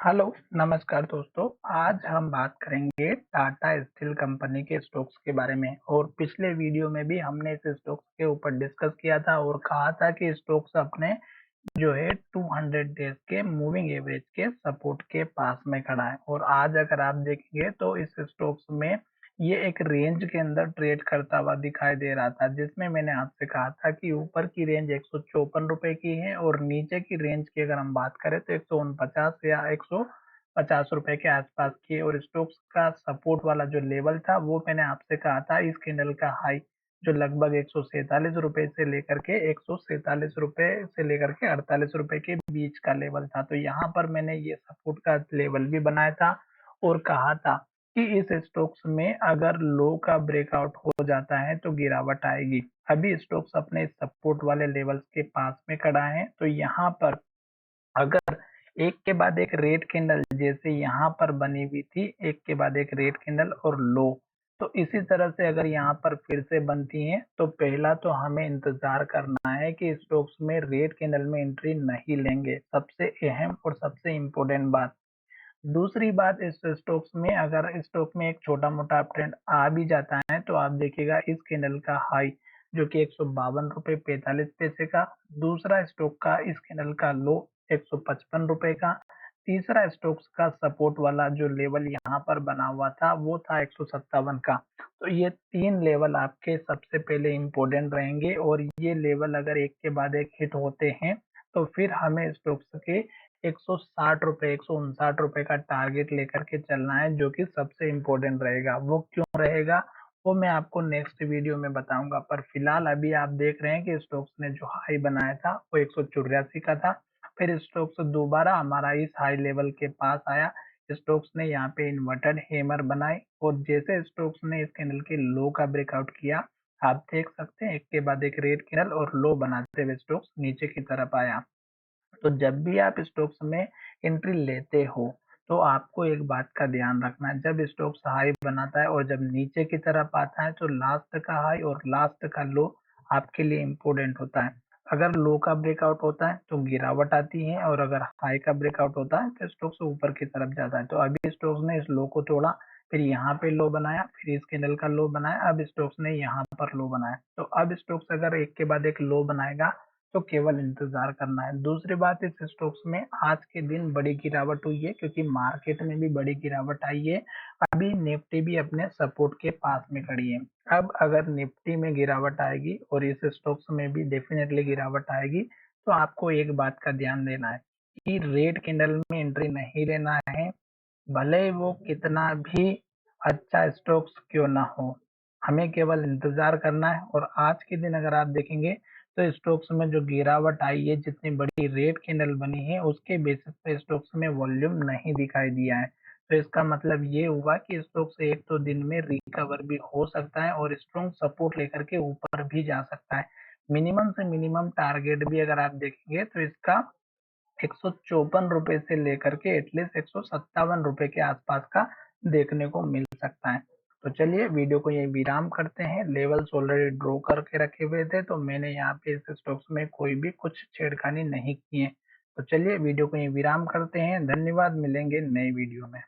Hello, नमस्कार दोस्तों। आज हम बात करेंगे टाटा स्टील कंपनी के स्टॉक्स के बारे में। और पिछले वीडियो में भी हमने इस स्टॉक्स के ऊपर डिस्कस किया था और कहा था कि स्टॉक्स अपने जो है 200 डेज के मूविंग एवरेज के सपोर्ट के पास में खड़ा है। और आज अगर आप देखेंगे तो इस स्टॉक्स में ये एक रेंज के अंदर ट्रेड करता हुआ दिखाई दे रहा था, जिसमें मैंने आपसे कहा था कि ऊपर की रेंज 154 रुपए की है और नीचे की रेंज की अगर हम बात करें तो 149 या 150 रुपए के आसपास की है। और स्टॉक्स का सपोर्ट वाला जो लेवल था वो मैंने आपसे कहा था इस कैंडल का हाई जो लगभग 147 रुपए से लेकर के 147 रुपए से लेकर के 48 रुपए के बीच का लेवल था। तो यहाँ पर मैंने ये सपोर्ट का लेवल भी बनाया था और कहा था कि इस स्टॉक्स में अगर लो का ब्रेकआउट हो जाता है तो गिरावट आएगी। अभी स्टॉक्स अपने सपोर्ट वाले लेवल्स के पास में खड़ा है। तो यहाँ पर अगर एक के बाद एक रेड कैंडल जैसे यहाँ पर बनी हुई थी, एक के बाद एक रेड कैंडल और लो, तो इसी तरह से अगर यहाँ पर फिर से बनती हैं तो पहला तो हमें इंतजार करना है कि स्टॉक्स में रेड कैंडल में एंट्री नहीं लेंगे, सबसे अहम और सबसे इम्पोर्टेंट बात। दूसरी बात, इस स्टॉक्स में अगर स्टॉक में एक छोटा मोटा अप ट्रेंड आ भी जाता है तो आप देखिएगा इस कैंडल का हाई जो कि 152 रुपए 45 पैसे का, दूसरा स्टॉक का इस कैंडल का लो 155 रुपए का, तीसरा स्टॉक्स का सपोर्ट वाला जो लेवल यहाँ पर बना हुआ था वो था 157 का। तो ये तीन लेवल आपके सबसे पहले इम्पोर्टेंट रहेंगे और ये लेवल अगर एक के बाद एक हिट होते हैं तो फिर हमें स्टॉक्स के 160 रुपए 159 रुपए का टारगेट लेकर के चलना है, जो कि सबसे इम्पोर्टेंट रहेगा। वो क्यों रहेगा वो मैं आपको नेक्स्ट वीडियो में बताऊंगा। पर फिलहाल अभी आप देख रहे हैं कि स्टॉक्स ने जो हाई बनाया था वो 184 का था। फिर स्टॉक्स दोबारा हमारा इस हाई लेवल के पास आया। स्टॉक्स ने यहाँ पे इन्वर्टेड हैमर बनाई और जैसे स्टॉक्स ने इस कैंडल के लो का ब्रेकआउट किया, आप देख सकते हैं एक के बाद एक रेड कैंडल और लो बनाते हुए स्टॉक्स नीचे की तरफ आया। तो जब भी आप स्टॉक्स में एंट्री लेते हो तो आपको एक बात का ध्यान रखना है, जब स्टॉक्स हाई बनाता है और जब नीचे की तरफ आता है तो लास्ट का हाई और लास्ट का लो आपके लिए इम्पोर्टेंट होता है। अगर लो का ब्रेकआउट होता है तो गिरावट आती है और अगर हाई का ब्रेकआउट होता है तो स्टॉक्स ऊपर की तरफ जाता है। तो अभी स्टॉक्स ने इस लो को तोड़ा, फिर यहाँ पे लो बनाया, फिर इस कैंडल का लो बनाया, अब स्टॉक्स ने यहाँ पर लो बनाया। तो अब स्टॉक्स अगर एक के बाद एक लो बनाएगा तो केवल इंतजार करना है। दूसरी बात, इस स्टॉक्स में आज के दिन बड़ी गिरावट हुई है क्योंकि मार्केट में भी बड़ी गिरावट आई है। अभी निफ्टी भी अपने सपोर्ट के पास में खड़ी है। अब अगर निफ्टी में गिरावट आएगी और इस स्टॉक्स में भी डेफिनेटली गिरावट आएगी तो आपको एक बात का ध्यान देना है कि रेड कैंडल में एंट्री नहीं लेना है, भले वो कितना भी अच्छा स्टॉक्स क्यों ना हो। हमें केवल इंतजार करना है। और आज के दिन अगर आप देखेंगे तो स्टॉक्स में जो गिरावट आई है, जितनी बड़ी रेड कैंडल बनी है उसके बेसिस पे स्टॉक्स में वॉल्यूम नहीं दिखाई दिया है। तो इसका मतलब ये हुआ कि स्टॉक्स एक दो दिन में रिकवर भी हो सकता है और स्ट्रॉन्ग सपोर्ट लेकर के ऊपर भी जा सकता है। मिनिमम से मिनिमम टारगेट भी अगर आप देखेंगे तो इसका 154 रुपए से लेकर के एटलीस्ट 157 रुपए के आसपास का देखने को मिल सकता है। तो चलिए वीडियो को यही विराम करते हैं। लेवल्स ऑलरेडी ड्रॉ करके रखे हुए थे तो मैंने यहाँ पे इस स्टॉक्स में कोई भी कुछ छेड़खानी नहीं की है। तो चलिए वीडियो को यही विराम करते हैं। धन्यवाद, मिलेंगे नए वीडियो में।